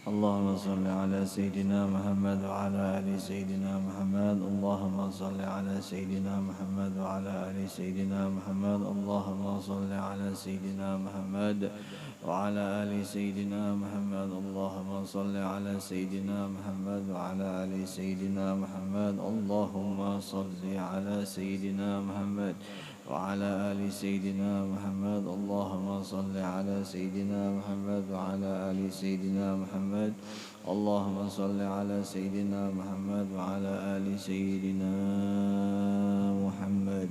اللهم صل على سيدنا محمد وعلى آل سيدنا محمد. اللهم صل على سيدنا محمد وعلى آل سيدنا محمد. اللهم صل على سيدنا محمد وعلى آل سيدنا محمد. اللهم صل على سيدنا محمد وعلى آل سيدنا محمد. اللهم صل على سيدنا محمد وعلى آل سيدنا محمد. اللهم صل على سيدنا محمد وعلى آل سيدنا محمد. اللهم صل على سيدنا محمد وعلى آل سيدنا Muhammad.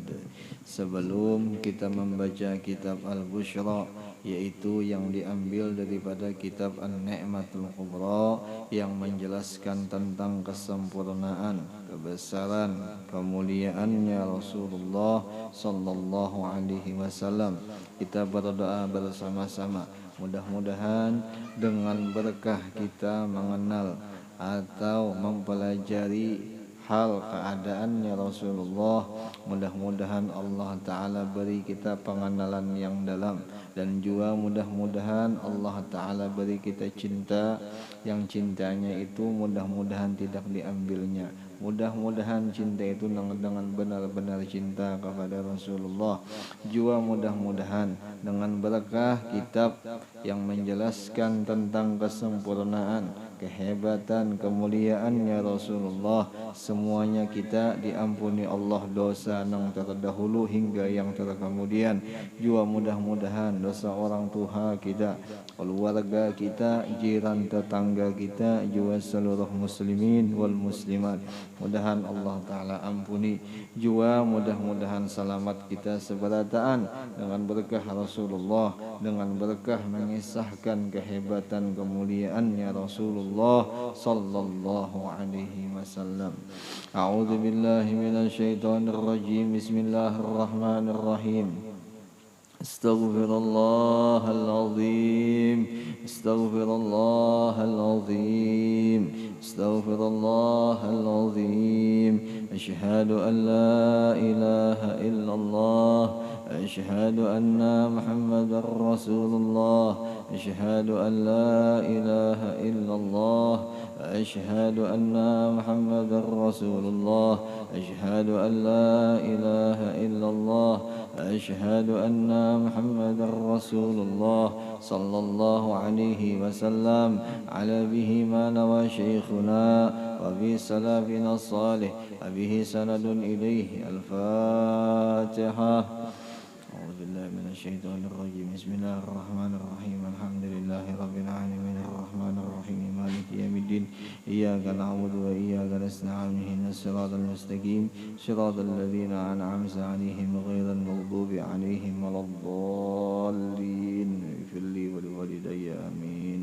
Sebelum kita membaca kitab Al-Bushra, yaitu yang diambil daripada kitab An-Ni'matul Kubra yang menjelaskan tentang kesempurnaan, kebesaran, kemuliaannya Rasulullah sallallahu alaihi wasallam, kita berdoa bersama-sama. Mudah-mudahan dengan berkah kita mengenal atau mempelajari hal keadaannya Rasulullah, mudah-mudahan Allah Ta'ala beri kita pengenalan yang dalam, dan juga mudah-mudahan Allah Ta'ala beri kita cinta yang cintanya itu mudah-mudahan tidak diambilnya. Mudah-mudahan cinta itu dengan benar-benar cinta kepada Rasulullah. Juga mudah-mudahan dengan berkah kitab yang menjelaskan tentang kesempurnaan, kehebatan, kemuliaannya Rasulullah, semuanya kita diampuni Allah dosa yang terdahulu hingga yang terkemudian. Juga mudah-mudahan dosa orang tua kita, keluarga kita, jiran tetangga kita, juga seluruh muslimin wal muslimat, mudahan Allah Ta'ala ampuni. Juga mudah-mudahan selamat kita seberataan dengan berkah Rasulullah, dengan berkah mengisahkan kehebatan kemuliaannya Rasulullah sallallahu alaihi wasallam. A'udzu billahi minasyaitonir rajim. Bismillahirrahmanirrahim. Astaghfirullahal azim. Astaghfirullahal azim. Astaghfirullahal azim. Asyhadu an la ilaha illallah. Asyhadu anna Muhammadar Rasulullah. Asyhadu an la ilaha illallah. أشهد أن محمد رسول الله. أشهد أن لا إله إلا الله. أشهد أن محمد رسول الله صلى الله عليه وسلم على به ما نوى شيخنا وفي سلفنا الصالح وبه سند إليه. الفاتحة. أعوذ بالله من الشيطان الرجيم. بسم الله الرحمن الرحيم. الحمد لله رب العالمين الرحمن الرحيم مالك يوم الدين. إياك نعبد وإياك نستعين. اهدنا الصراط المستقيم صراط الذين أنعمت عليهم غير المغضوب عليهم ولا الضالين. اغفر لي ولوالدي آمين.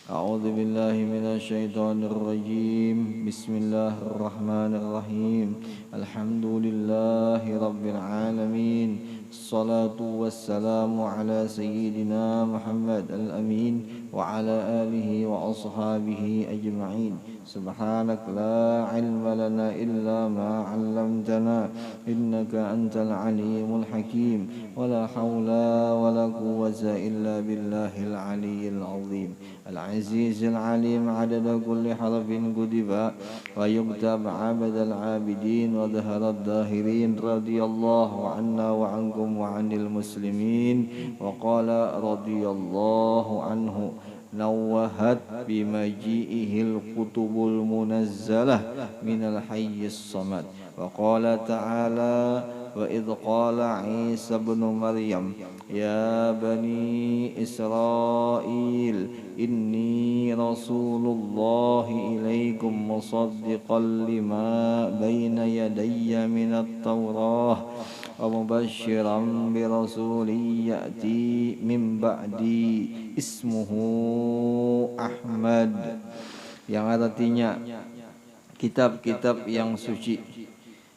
أعوذ بالله من الشيطان الرجيم. بسم الله الرحمن الرحيم. الحمد لله رب العالمين. الصلاة والسلام على سيدنا محمد الأمين وعلى آله وأصحابه أجمعين. سبحانك لا علم لنا إلا ما علمتنا إنك أنت العليم الحكيم. ولا حول ولا قوة إلا بالله العلي العظيم العزيز العليم. عدد كل حرف كتب ويكتب عبد العابدين وظهر الظاهرين. رضي الله عنا وعنكم وعن المسلمين. وقال رضي الله عنه نوهت بمجيئه الكتب المنزلة من الحي الصمد. وقال تعالى وإذ قال عيسى ابن مريم يا بني إسرائيل إني رسول الله إليكم مصدقا لما بين يدي من التوراة ومبشرا برسول يأتي من بعدي اسمه Ahmad, yang artinya kitab-kitab yang suci,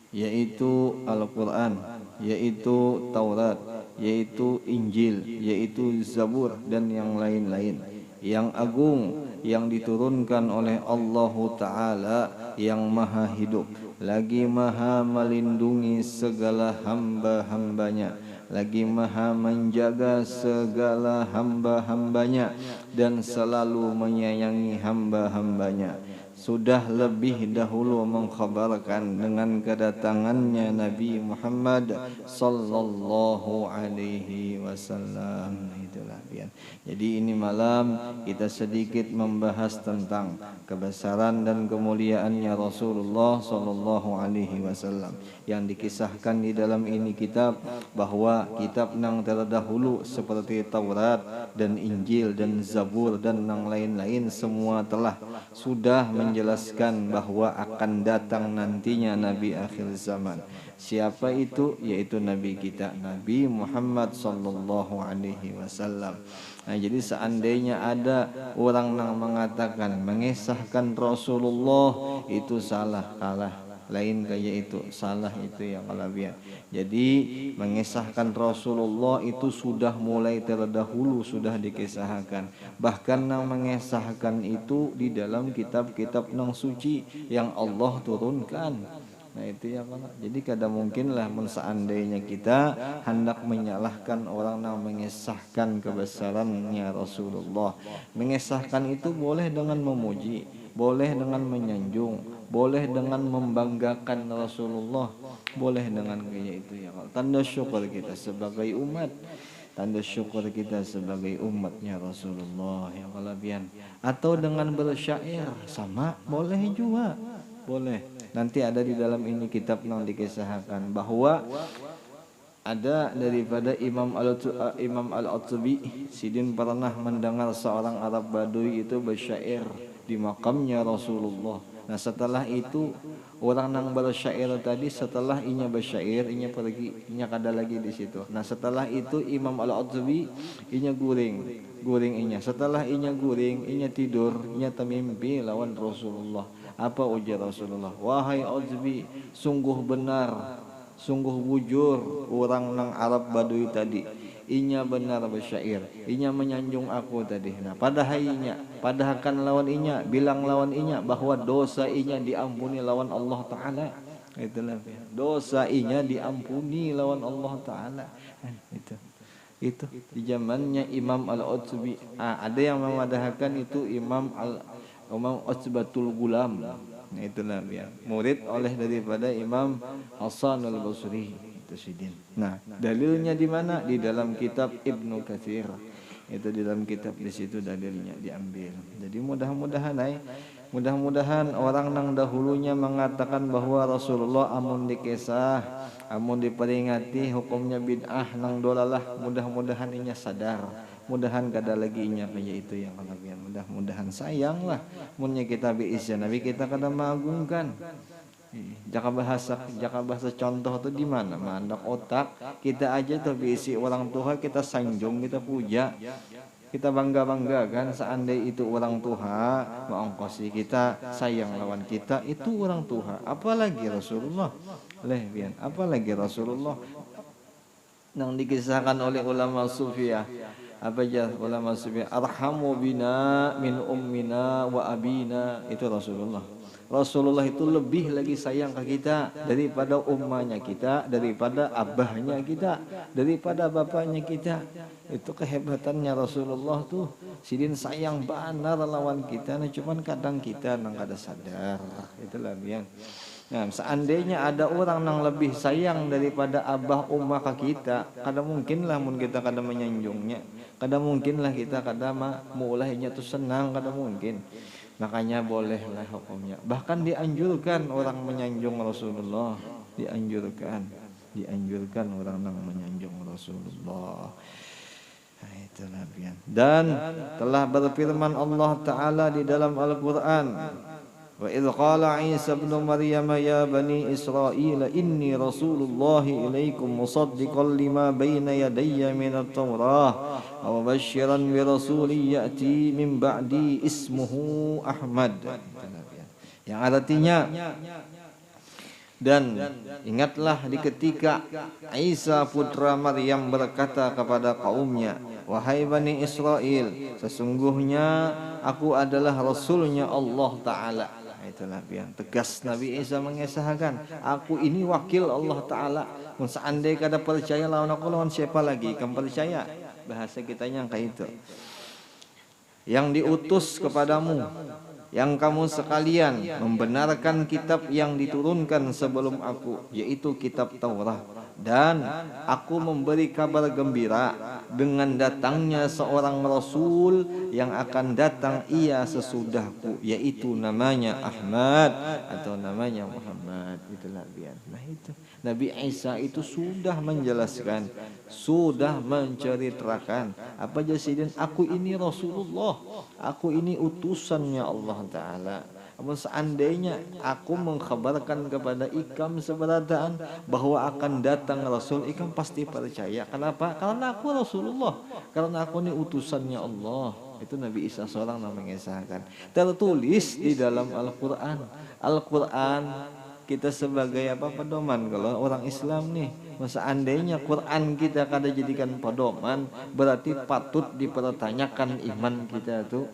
yaitu Al-Quran, yaitu Taurat, yaitu Injil, yaitu Zabur, dan yang lain-lain, yang agung, yang diturunkan oleh Allah Ta'ala yang maha hidup, lagi maha melindungi segala hamba-hambanya, lagi maha menjaga segala hamba-hambanya dan selalu menyayangi hamba-hambanya. Sudah lebih dahulu mengkhabarkan dengan kedatangannya Nabi Muhammad sallallahu alaihi wasallam. Itulah ya. Jadi ini malam kita sedikit membahas tentang kebesaran dan kemuliaannya Rasulullah sallallahu alaihi wasallam yang dikisahkan di dalam ini kitab, bahwa kitab yang terdahulu seperti Taurat dan Injil dan Zabur dan yang lain-lain semua telah sudah menjelaskan bahwa akan datang nantinya Nabi akhir zaman. Siapa itu? Yaitu Nabi kita, Nabi Muhammad sallallahu alaihi wasallam. Nah, jadi seandainya ada orang yang mengatakan mengesahkan Rasulullah itu salah, kalah. Lain kayak itu, salah itu yang kalabian. Jadi mengesahkan Rasulullah itu sudah mulai terdahulu sudah dikisahkan. Bahkan yang mengesahkan itu di dalam kitab-kitab yang suci yang Allah turunkan. Nah itu ya kalau. Jadi kadang mungkinlah seandainya kita hendak menyalahkan orang yang mengesahkan kebesarannya Rasulullah. Mengesahkan itu boleh dengan memuji, boleh dengan menyanjung, boleh dengan membanggakan Rasulullah, boleh dengan kayak itu ya. Tanda syukur kita sebagai umat, tanda syukur kita sebagai umatnya Rasulullah yang kelebihan. Atau dengan bersyair sama boleh juga, boleh. Nanti ada di dalam ini kitab yang dikisahkan bahwa ada daripada Imam Al-Atbi, Sidin pernah mendengar seorang Arab Badui itu bersyair di makamnya Rasulullah. Nah setelah itu orang yang bersyair tadi setelah inya bersyair inya pergi inya kada lagi di situ. Nah setelah itu Imam Al-Atbi inya guring inya. Setelah inya guring inya tidur inya temimpi lawan Rasulullah. Apa ujar Rasulullah? Wahai Atbi, sungguh benar, sungguh bujur orang nang Arab Badui tadi. Inya benar bersyair, inya menyanjung aku tadi. Nah padahal kan lawan inya, bilang lawan inya bahwa dosa inya diampuni lawan Allah Ta'ala. Itulah dosa inya diampuni lawan Allah Ta'ala. Itu di zamannya Imam Al-Utbi. Ada yang memadahkan itu Imam Utbatul Gulam. Nah, itulah ya, murid oleh daripada Imam Hasan Al-Basri itu Sidin. Nah, dalilnya di mana? Di dalam kitab Ibnu Katsir. Itu di dalam kitab di situ dalilnya diambil. Jadi mudah-mudahan orang yang dahulunya mengatakan bahwa Rasulullah amun dikisah, amun diperingati hukumnya bid'ah nang dolalah, mudah-mudahan inya sadar. Mudahan kada lagi inya kayak itu yang kalabian. Mudah-mudahan sayanglah munnya kita biisya Nabi kita kada mengagungkan. Jaka bahasa contoh tuh di mana? Mandak otak kita aja tuh biisi orang tua kita sanjung, kita puja, kita bangga kan. Seandainya itu orang tua mengongkosi kita, sayang lawan kita, itu orang tua. Apalagi Rasulullah, apalagi Rasulullah yang dikisahkan oleh ulama sufiyah. Apa aja ulama sufiyah? Arhamu bina min ummina wa abina. Itu Rasulullah. Rasulullah itu lebih lagi sayang ke kita daripada ummahnya kita, daripada abahnya kita, daripada bapaknya kita. Itu kehebatannya Rasulullah tuh. Sidin sayang benar lawan kita, nah cuman kadang kita nang kada sadar. Itulah yang. Nah, seandainya ada orang yang lebih sayang daripada abah ummah ke kita, kada mungkinlah mun kita kada menyanjungnya. Kada mungkinlah kita kada mulainya tuh senang, kada mungkin. Makanya bolehlah hukumnya. Bahkan dianjurkan orang menyanjung Rasulullah, dianjurkan orang yang menyanjung Rasulullah. Nah, itulah bian. Dan telah berfirman Allah Ta'ala di dalam Al-Quran, wa idh qala Isa ibn Maryam ya bani Israil inni rasulullah ilaikum musaddiqan lima bayna yadayya minat Taurah wa mubasysyiran bi rasulin ya'ti min ba'di ismuhu Ahmad. Yang artinya, dan ingatlah di ketika Isa putra Maryam berkata kepada kaumnya, wahai Bani Israel, sesungguhnya aku adalah Rasulnya Allah Ta'ala. itulah biar tegas Nabi Isa mengesahkan, aku ini wakil Allah Ta'ala. Seandainya kada percaya lawan aku, lawan siapa lagi kamu percaya? Bahasa kitanya kayak itu. Yang diutus kepadamu, yang kamu sekalian membenarkan kitab yang diturunkan sebelum aku, yaitu kitab Taurat. Dan aku memberi kabar gembira dengan datangnya seorang Rasul yang akan datang ia sesudahku, yaitu namanya Ahmad atau namanya Muhammad. Itulah biar. Nah itu Nabi Isa itu sudah menjelaskan, sudah menceritakan apa jasidin, aku ini Rasulullah, aku ini utusannya Allah Ta'ala. Namun seandainya aku mengkhabarkan kepada ikam seberataan bahwa akan datang Rasul, ikam pasti percaya. Kenapa? Karena aku Rasulullah, karena aku ini utusannya Allah. Itu Nabi Isa seorang yang mengesahkan. Tertulis di dalam Al-Quran. Al-Quran kita sebagai apa, pedoman. Kalau orang Islam nih, seandainya Quran kita kada jadikan pedoman, berarti patut dipertanyakan iman kita tuh.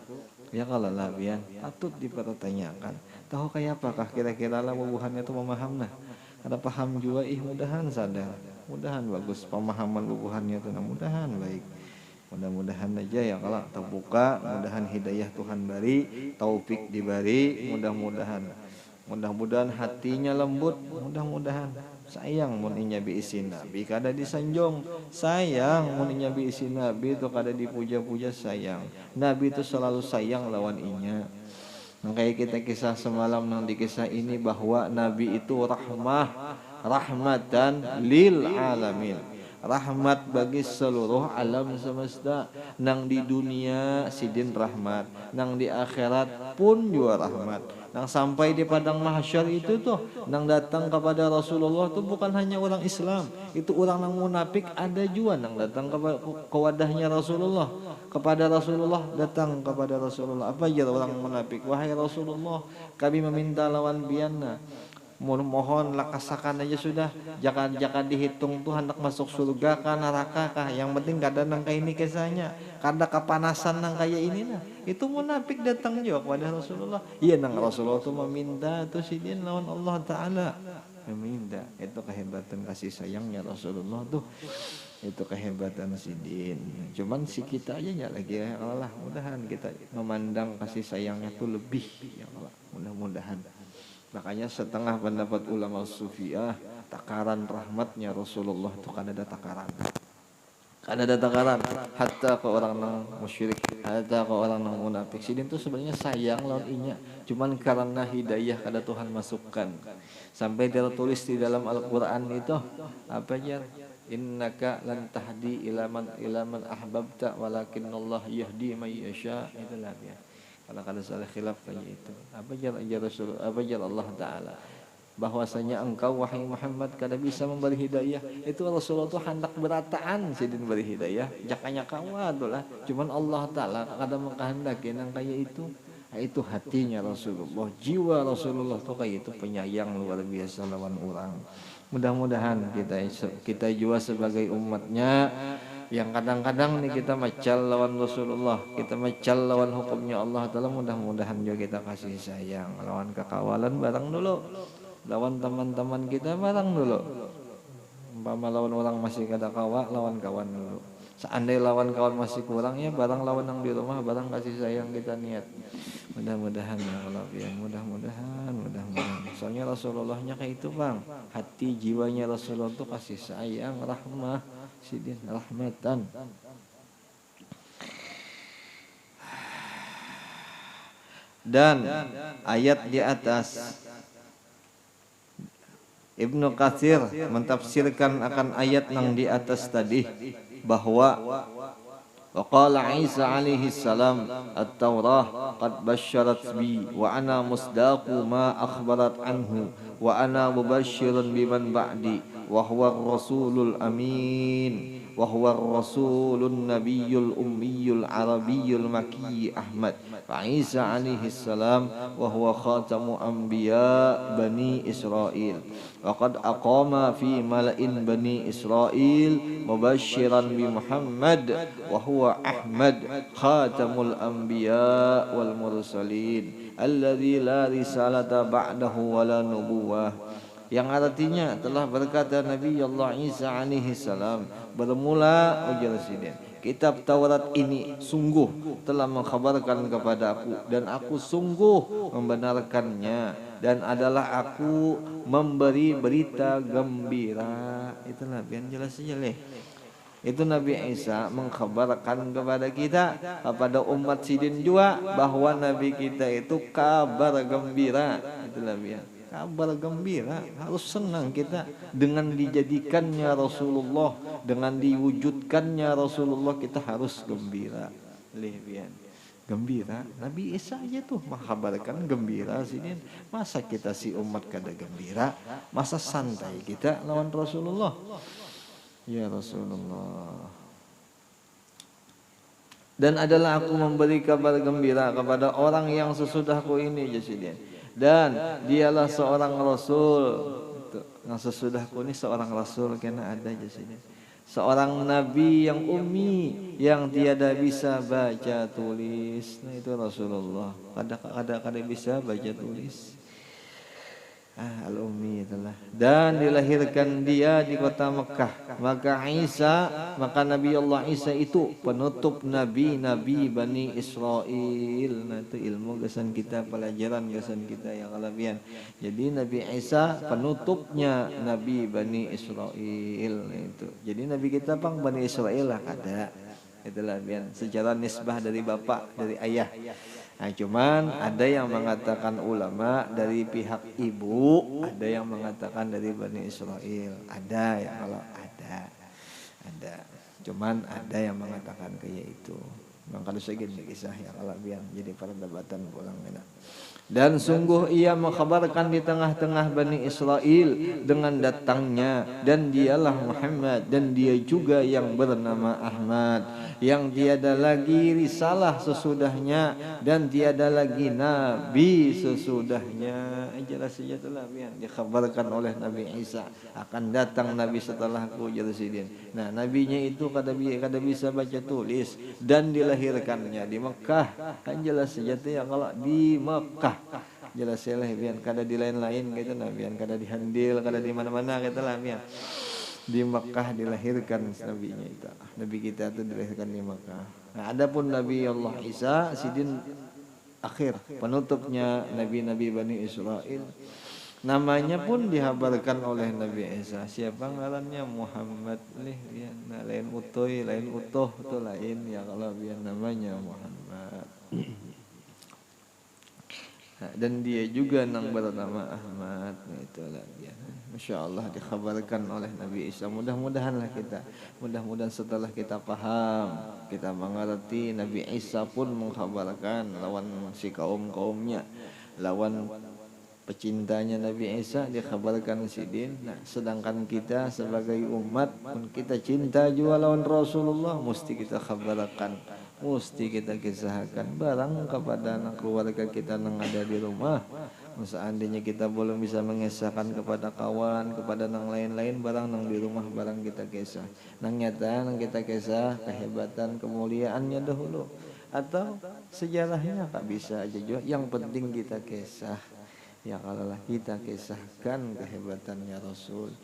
Ya kalau labian patut dipertanyakan. Tahu kayak apakah kira-kira lah bubuhannya itu memaham nah. Ada paham juga, mudahan sadar. Mudahan bagus pemahaman bubuhannya itu, nah mudahan baik. Mudah-mudahan aja ya kalau terbuka, mudahan hidayah Tuhan beri, taufik diberi, mudah-mudahan hatinya lembut, mudah-mudahan sayang mun inya bi isin Nabi kada disanjung, sayang mun inya bi isin Nabi itu kada dipuja-puja, sayang. Nabi itu selalu sayang lawan inya. Kayak kita kisah semalam nang di kisah ini bahwa Nabi itu rahmatan lil alamin, rahmat bagi seluruh alam semesta. Nang di dunia sidin rahmat, nang di akhirat pun juga rahmat. Nang sampai di padang mahsyar itu tuh, nang datang kepada Rasulullah tuh bukan hanya orang Islam, itu orang nang munafik ada juga nang datang ke wadahnya Rasulullah, kepada Rasulullah, datang kepada Rasulullah. Apa aja orang munafik, wahai Rasulullah, kami meminta lawan biana, mohon lakasakan aja sudah, jangan dihitung tuh hendak masuk surga kah neraka kah, yang penting kada nang kayak ini kisahnya, kada kepanasan nang kayak ini nah. Itu munafik datang juga kepada Rasulullah. Iya nang Rasulullah tuh meminta tuh sidin lawan Allah Ta'ala, meminta. Itu kehebatan kasih sayangnya Rasulullah tuh, itu kehebatan sidin. Cuman si kita aja ya lagi ya Allah, mudahan kita memandang kasih sayangnya tuh lebih ya Allah, mudah-mudahan. Makanya setengah pendapat ulama sufiah, takaran rahmatnya Rasulullah itu kan ada takaran. Kan ada takaran. Hatta ke orang yang musyrik, hatta ke orang yang munafik. Sidin itu sebenarnya sayang lawan inya, cuman karena hidayah kada Tuhan masukkan. Sampai tertulis di dalam Al-Qur'an itu apa aja? Innaka lan tahdi ila man ahbabta walakinnallah yahdi may yasha. Itulah ya. Kalau kada salah khilaf kayak itu. Apa jar Rasul, apa jar Allah Ta'ala, bahwasanya engkau wahai Muhammad kada bisa memberi hidayah. Itu Rasulullah tuh hendak berataan sidin beri hidayah, jakanya kawadulah. Cuman Allah Ta'ala kada mengkehendaki nang kayak itu. Itu hatinya Rasulullah, jiwa Rasulullah tuh kayak itu, penyayang luar biasa lawan orang. Mudah-mudahan kita juga sebagai umatnya yang kadang-kadang nih kita macal lawan Rasulullah, kita macal lawan hukumnya Allah Ta'ala, mudah-mudahan juga kita kasih sayang lawan kekawalan barang dulu, lawan teman-teman kita barang dulu. Umpama lawan orang masih kada kawa, lawan kawan dulu. Seandainya lawan kawan masih kurang, ya barang lawan yang di rumah, barang kasih sayang kita niat. Mudah-mudahan ya Allah ya, mudah-mudahan. Soalnya Rasulullahnya kayak itu bang, hati jiwanya Rasulullah tuh kasih sayang, rahmah, sidin, rahmatan. Dan ayat di atas Ibnu Katsir mentafsirkan akan ayat yang di atas tadi bahwa waqala Isa alaihi salam at-Taurah qad basyarat bi wa ana musdaqu ma akhbarat anhu wa ana mubashshirun biman ba'di wa huwa ar-rasulul amin wa huwa ar-rasulun nabiyyul ummiyul arabiyyul makki Ahmad. Wa Isa alaihi salam wa huwa khatamu anbiya bani Israil. Wa qad aqama fi mala'in bani Israil mubasysyiran bi Muhammad wa huwa Ahmad khatamul anbiya wal mursalin alladzi la risalata ba'dahu wa la nubuwah. Yang artinya telah berkata Nabi Allah Isa alaihi salam, bermula ujar Sidin, kitab Taurat ini sungguh telah mengkhabarkan kepada aku dan aku sungguh membenarkannya, dan adalah aku memberi berita gembira. Itulah biar jelas saja leh. Itu Nabi Isa mengkhabarkan kepada kita, kepada umat Sidin juga, bahwa Nabi kita itu kabar gembira. Itulah biar kabar gembira, harus senang kita dengan dijadikannya Rasulullah, dengan diwujudkannya Rasulullah, kita harus gembira. Lihat, gembira. Nabi Isa aja tuh mengkabarkan gembira sini. Masa kita si umat kada gembira? Masa santai kita lawan Rasulullah? Ya Rasulullah. Dan adalah aku memberi kabar gembira kepada orang yang sesudahku ini Jasidin. Dan dialah seorang rasul. Yang sesudahku ini seorang rasul, karena ada Jasidin. Seorang nabi yang ummi, yang tiada bisa baca tulis. Nah itu Rasulullah. Kadang-kadang bisa baca tulis. Al-Ummi itulah. Dan dilahirkan dia di kota Mekah. Maka Nabi Allah Isa itu penutup nabi-nabi Bani Israel. Nah itu ilmu gasan kita, pelajaran gasan kita yang kalabian. Jadi Nabi Isa penutupnya nabi Bani Israel. Nah, itu. Jadi nabi kita pang Bani Israel lah kada. Itulah bian secara nisbah dari bapak, dari ayah. Nah, cuman ada yang mengatakan ulama dari pihak ibu, ada yang mengatakan dari Bani Israel. Ada ya, kalau ada. Cuman ada yang mengatakan kayak itu. Memang kalau segini kisah ya kalau biar jadi perdebatan pulang enak. Dan sungguh ia mengkhabarkan di tengah-tengah Bani Israel dengan datangnya, dan dialah Muhammad, dan dia juga yang bernama Ahmad, yang tiada lagi risalah sesudahnya dan tiada lagi nabi sesudahnya. Jelas saja telah yang dikhabarkan oleh Nabi Isa, akan datang nabi setelahku Jasidin. Nah nabinya itu kada bisa baca tulis dan dilahirkannya di Mekah. Kan jelas saja ya kalau di Mekah. Jelas ya lah biar kada di lain-lain gitu nah, biar kada di Handil, kada di mana-mana gitu lah biar. Di Mekah dilahirkan nabinya itu. Nabi kita itu dilahirkan di Mekah. Nah, adapun Nabi Allah Isa sidin akhir, penutupnya nabi-nabi Bani Israel. Namanya pun dihabarkan oleh Nabi Isa. Siapa ngarannya? Muhammad ya. Nah, lain utuh itu lain ya, kalau biar namanya Muhammad. Nah, dan dia juga nang bernama Ahmad. Nah, itulah dia. Masya Allah dikhabarkan oleh Nabi Isa. Mudah-mudahanlah kita, mudah-mudahan setelah kita paham, kita mengerti, Nabi Isa pun mengkhabarkan lawan si kaum-kaumnya, lawan pecintanya Nabi Isa dikhabarkan sidin. Nah, sedangkan kita sebagai umat pun kita cinta juga lawan Rasulullah, mesti kita khabarkan, mesti kita kisahkan barang kepada anak keluarga kita yang ada di rumah. Seandainya kita belum bisa mengisahkan kepada kawan, kepada nang lain-lain, barang nang di rumah barang kita kisah. Nang nyata nang kita kisah kehebatan kemuliaannya dahulu, atau sejarahnya tak bisa aja juga. Yang penting kita kisah. Ya kalau lah kita kisahkan kehebatannya Rasul.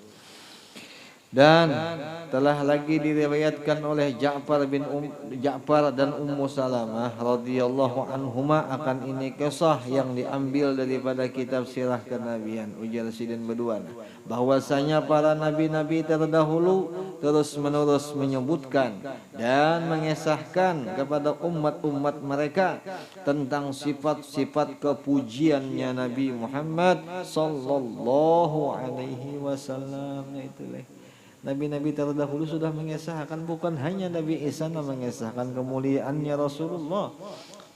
Dan telah lagi diriwayatkan oleh Ja'far dan Ummu Salamah radhiyallahu anhuma akan ini kisah yang diambil daripada kitab sirah kenabian ujar sidin berdua, bahwasanya para nabi-nabi terdahulu terus menerus menyebutkan dan mengisahkan kepada umat-umat mereka tentang sifat-sifat kepujiannya Nabi Muhammad sallallahu alaihi wasallam. Itulah nabi-nabi terdahulu sudah mengisahkan, bukan hanya Nabi Isa yang mengisahkan kemuliaannya Rasulullah,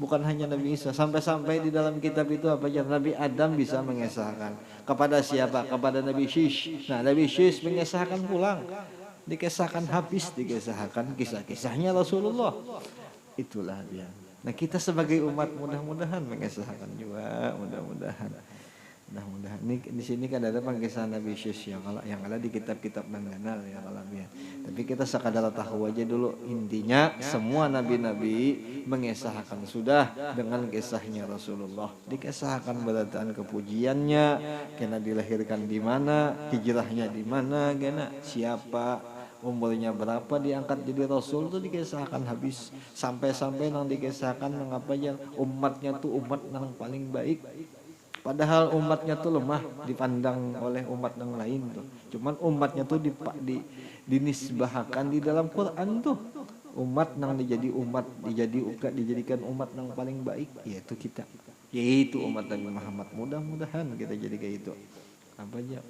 bukan hanya Nabi Isa, sampai-sampai di dalam kitab itu apa aja Nabi Adam bisa mengisahkan kepada siapa? Kepada Nabi Shish. Nah, Nabi Shish mengisahkan pulang dikisahkan habis, dikisahkan kisah-kisahnya Rasulullah. Itulah dia. Nah kita sebagai umat mudah-mudahan mengisahkan juga, mudah-mudahan ini di sini kan ada kisah Nabi Yesus yang ada di kitab-kitab nanganal ya kalau ya. Tapi kita sekadar tahu aja dulu intinya semua nabi-nabi mengisahkan sudah dengan kisahnya Rasulullah. Dikisahkan berataan kepujiannya, kena dilahirkan di mana, hijrahnya di mana, kena siapa, umurnya berapa diangkat jadi rasul tuh dikisahkan habis sampai-sampai nang dikisahkan mengapa aja umatnya tuh umat yang paling baik. Padahal umatnya tuh lemah dipandang oleh umat yang lain tuh. Cuman umatnya tuh dinisbahkan di dalam Quran tuh. Umat yang dijadikan umat yang paling baik yaitu kita. Yaitu umat Nabi Muhammad. Mudah-mudahan kita jadi kayak itu. Apa aja?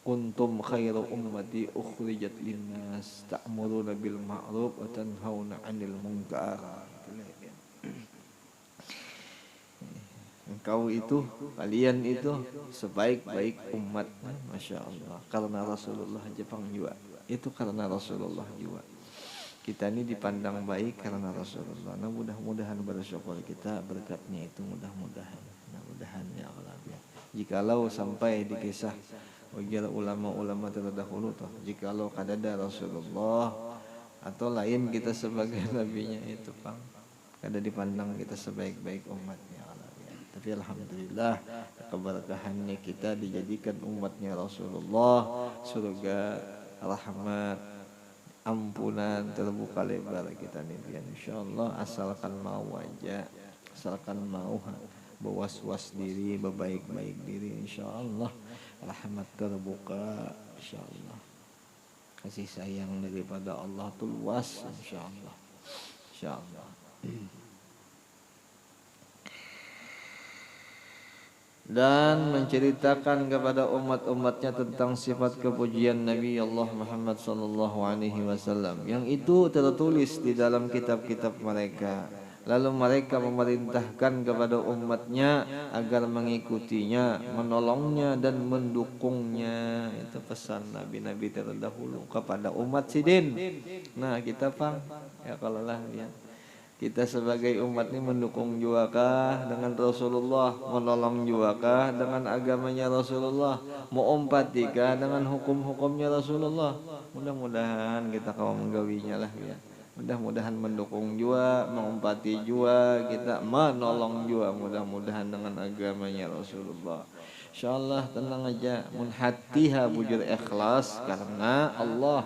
Kuntum khairu ummati ukhrijat linnas ta'muruna bil ma'ruf wa tanhauna 'anil munkar. Engkau itu, kalian itu sebaik-baik umat, Masya Allah. Karena Rasulullah Jepang juga. Itu karena Rasulullah juga. Kita ini dipandang baik karena Rasulullah. Nah mudah-mudahan bersyukur kita berkatnya itu mudah-mudahan. Mudah-mudahan ya Allah. Jikalau sampai di kisah ujar ulama-ulama terdahulu toh, jikalau kadada Rasulullah atau lain kita sebagai nabinya itu Bang, kada dipandang kita sebaik-baik umatnya. Tapi alhamdulillah keberkahannya kita dijadikan umatnya Rasulullah, surga, rahmat, ampunan terbuka lebar kita nih insyaallah, asalkan mau aja, asalkan mau berwas-was diri, berbaik-baik diri, insyaallah rahmat terbuka, insyaallah kasih sayang daripada Allah tuh luas, insyaallah, insyaallah. Dan menceritakan kepada umat-umatnya tentang sifat kepujian Nabi Allah Muhammad sallallahu alaihi wasallam yang itu tertulis di dalam kitab-kitab mereka. Lalu mereka memerintahkan kepada umatnya agar mengikutinya, menolongnya dan mendukungnya. Itu pesan nabi-nabi terdahulu kepada umat sidin. Nah, kita Pang, ya kalau lah ya. Kita sebagai umat ini mendukung juakah dengan Rasulullah, menolong juakah dengan agamanya Rasulullah, mau umpatikah dengan hukum-hukumnya Rasulullah. Mudah-mudahan kita kaum menggawinya lah ya. Mudah-mudahan mendukung jua, mengumpati jua, kita menolong jua mudah-mudahan dengan agamanya Rasulullah. Insyaallah tenang aja, mun hatiha bujur ikhlas karena Allah,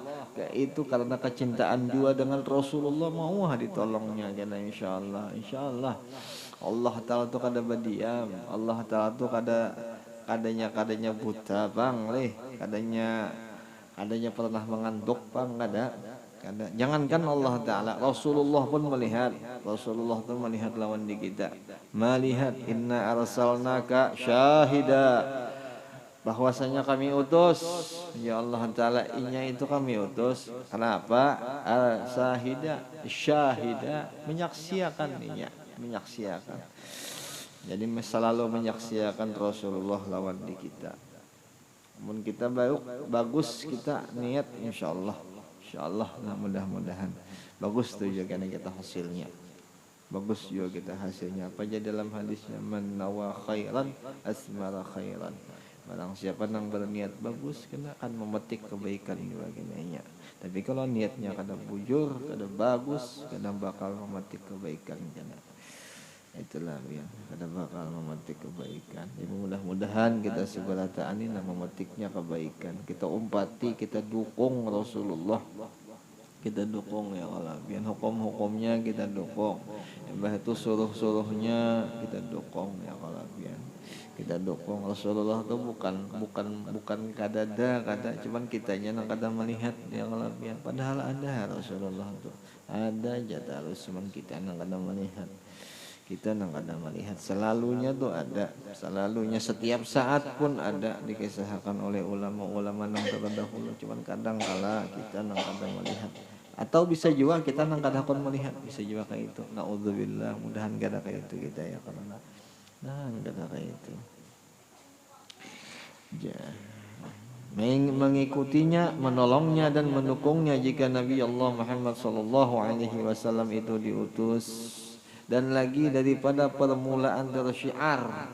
itu karena kecintaan jua dengan Rasulullah mau ditolongnya karena insyaallah, insyaallah Allah Ta'ala tuh kada berdiam, Allah Ta'ala tuh kadanya buta Bang leh, kadanya pernah mengantuk Bang, kada. Jangankan Allah Ta'ala, Rasulullah pun melihat, Rasulullah pun melihat lawan di kita, melihat inna arsalnaka syahida, bahwasanya kami utus ya Allah Ta'ala, inya itu kami utus kenapa? Syahida menyaksikan inya, menyaksikan, jadi selalu menyaksikan Rasulullah lawan di kita. Mun kita bagus kita niat insyaallah, insyaallah mudah-mudahan bagus tuh juga kita hasilnya, bagus juga kita hasilnya. Apa aja dalam hadisnya, man nawa khairan asmara khairan, barang siapa yang berniat bagus kena akan memetik kebaikan juga kenanya. Tapi kalau niatnya kada bujur, kada bagus, kada bakal memetik kebaikan kena. Itulah yang kada bakal memetik kebaikan. Jadi mudah-mudahan kita seberataan ini memetiknya kebaikan. Kita umpati, kita dukung Rasulullah, kita dukung ya Allah, biar hukum-hukumnya kita dukung, yang itu suruh-suruhnya kita dukung ya Allah, biar kita dukung. Rasulullah itu bukan kada cuman kitanya yang kada melihat ya Allah, biar padahal ada Rasulullah itu ada aja terus, cuman kita yang kada melihat, kita yang kada melihat, selalunya tuh ada, selalunya setiap saat pun ada dikisahkan oleh ulama-ulama yang terdahulu, cuman kadang kala kita yang kada melihat, atau bisa juga kita yang kada kon melihat, bisa juga kayak itu. Naudzubillah, mudahan kada kayak itu kita ya karena nah kada kayak itu. mengikutinya, menolongnya dan mendukungnya jika Nabi Allah Muhammad sallallahu alaihi wasallam itu diutus. Dan lagi daripada permulaan tersyiar,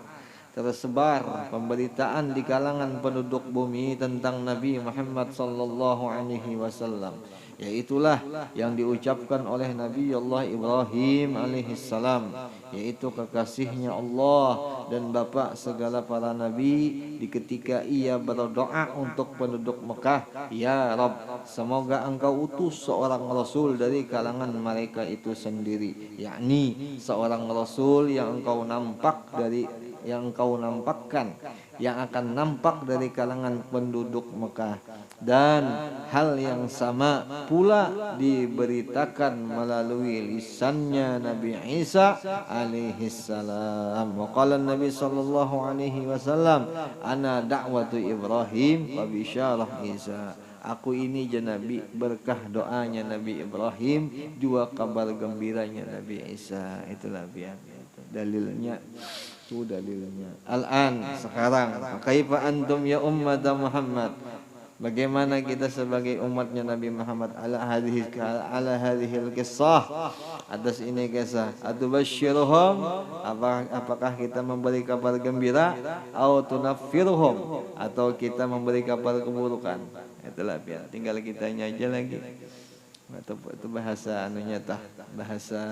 tersebar pemberitaan di kalangan penduduk bumi tentang Nabi Muhammad sallallahu alaihi wasallam, yaitulah yang diucapkan oleh Nabi Allah Ibrahim alaihi salam, yaitu kekasihnya Allah dan bapa segala para nabi, di ketika ia berdoa untuk penduduk Mekah, ya Rabb, semoga engkau utus seorang rasul dari kalangan mereka itu sendiri, yakni seorang rasul yang engkau nampakkan, yang akan nampak dari kalangan penduduk Mekah. Dan hal yang sama pula diberitakan melalui lisannya Nabi Isa alaihi salam. Wa qala Nabi sallallahu alaihi wasallam, ana da'watu Ibrahim wa bisyarah Isa. Aku ini Nabi, berkah doanya Nabi Ibrahim, juga kabar gembiranya Nabi Isa. Itulah biar dalilnya. Itu dalilnya. Al-an, sekarang, kaifa antum ya ummat Muhammad? Bagaimana kita sebagai umatnya Nabi Muhammad ala hadhil qissah, atas ini kisah, atubasyiruhum, apakah kita memberi kabar gembira, atau tunaffiruhum, atau kita memberi kabar keburukan? Itulah biar tinggal kitanya aja lagi. Itu bahasa anunya tah, bahasa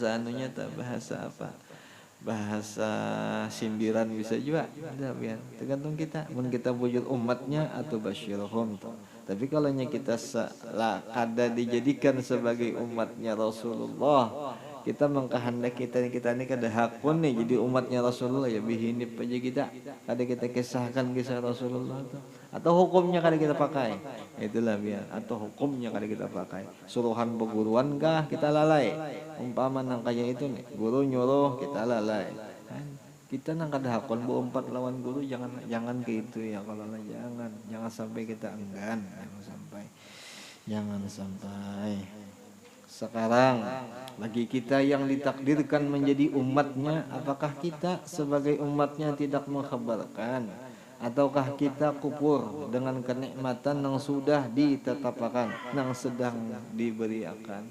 anunya tah, bahasa apa? Bahasa sindiran bisa juga. Biar tergantung kita. Mun kita wujud umatnya atau basyiruhum. Tapi kalau kita kada dijadikan sebagai umatnya Rasulullah, kita mengkehendak kita ini kada hakun nih jadi umatnya Rasulullah, ya bihinip aja kita. Kada kita kisahkan kisah Rasulullah itu. Atau hukumnya kada kita pakai. Itulah biar. Atau hukumnya kada kita pakai. Suruhan peguruan kah kita lalai. Umpama nang kaya itu nih, guru nyuruh kita lalai. Kita nang kada hakon berempat lawan guru, jangan ke itu ya, kalau jangan sampai kita enggan, jangan sampai. Sekarang bagi kita yang ditakdirkan menjadi umatnya, apakah kita sebagai umatnya tidak mengkhabarkan, ataukah kita kupur dengan kenikmatan yang sudah ditetapkan, yang sedang diberikan?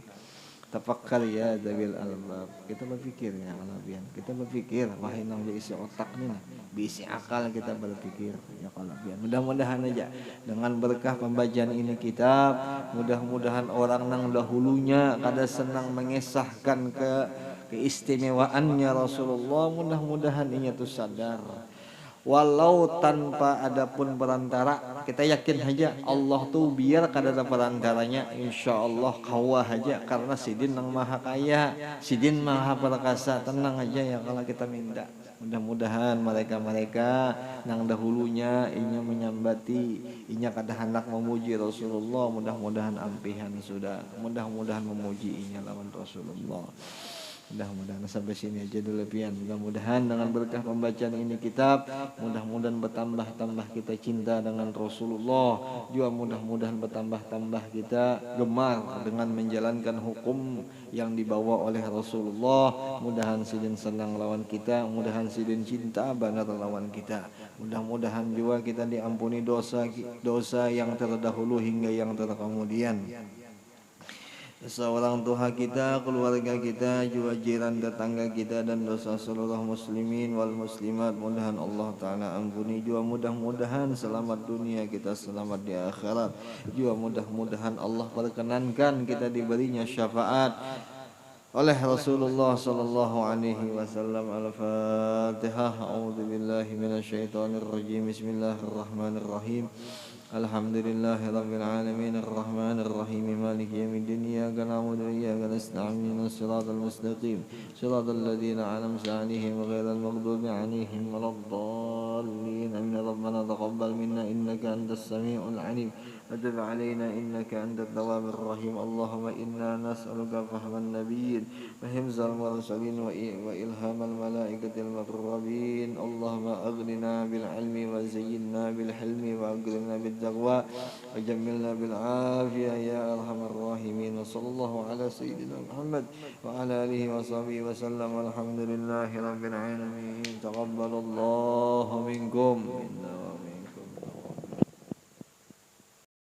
Tafakkar ya Zabil Albab. Kita berpikir ya kalabian. Kita berpikir wahai nang isi otak nih, diisi akal kita berpikir ya kalabian. Mudah-mudahan aja dengan berkah pembacaan ini kitab, mudah-mudahan orang nang dahulunya kada senang mengesahkan keistimewaannya Rasulullah, mudah-mudahan ini tuh sadar. Walau tanpa ada pun perantara, kita yakin aja Allah tuh biar kada ada perantaranya, insya Allah kawa aja, karena Sidin yang maha kaya, Sidin maha perkasa. Tenang aja ya kalau kita minta. Mudah-mudahan mereka yang dahulunya inya menyambati, inya kada hendak memuji Rasulullah, mudah-mudahan ampihan sudah, mudah-mudahan memuji inya lawan Rasulullah. Mudah-mudahan sampai sini aja dulu pian. Mudah-mudahan dengan berkah pembacaan ini kitab, mudah-mudahan bertambah-tambah kita cinta dengan Rasulullah. Juga mudah-mudahan bertambah-tambah kita gemar dengan menjalankan hukum yang dibawa oleh Rasulullah. Mudahan sidin senang lawan kita, mudahan sidin cinta banget lawan kita. Mudah-mudahan juga kita diampuni dosa yang terdahulu hingga yang terkemudian. Seorang tua kita, keluarga kita, juga jiran tetangga kita, dan dosa seluruh muslimin wal muslimat, mudahan Allah Ta'ala ampuni. Juga mudah-mudahan selamat dunia kita, selamat di akhirat. Juga mudah-mudahan Allah perkenankan kita diberinya syafaat oleh Rasulullah sallallahu alaihi wasallam. Al-Fatihah. A'udzubillahi minasyaitonirrajim. Bismillahirrahmanirrahim. Alhamdulillahi rabbil alamin, arrahmanir rahim, maliki yaumiddin, iyyaka na'budu wa iyyaka nasta'in, ihdinas siratal mustaqim, siratal ladzina an'amta 'alaihim ghairil maghdubi 'alaihim waladdallin. Amin. Rabbana taqabbal minna innaka antas samiul 'alim wa tub 'alaina innaka antat tawwabur rahim. Allahumma inna nas'aluka fahman nabiyyin wa hifzal mursalin wa ilhamal malaikatil muqarrabin. Allahumma aghnina bil 'ilmi wa zayyinna bil hilmi wa aghnina bil taqwa wa jammilna bil afiyah ya arhamar rahimin. الراحمين. وصلى الله على سيدنا محمد وعلى آله وصحبه وسلم والحمد لله رب العالمين. تقبل الله منكم.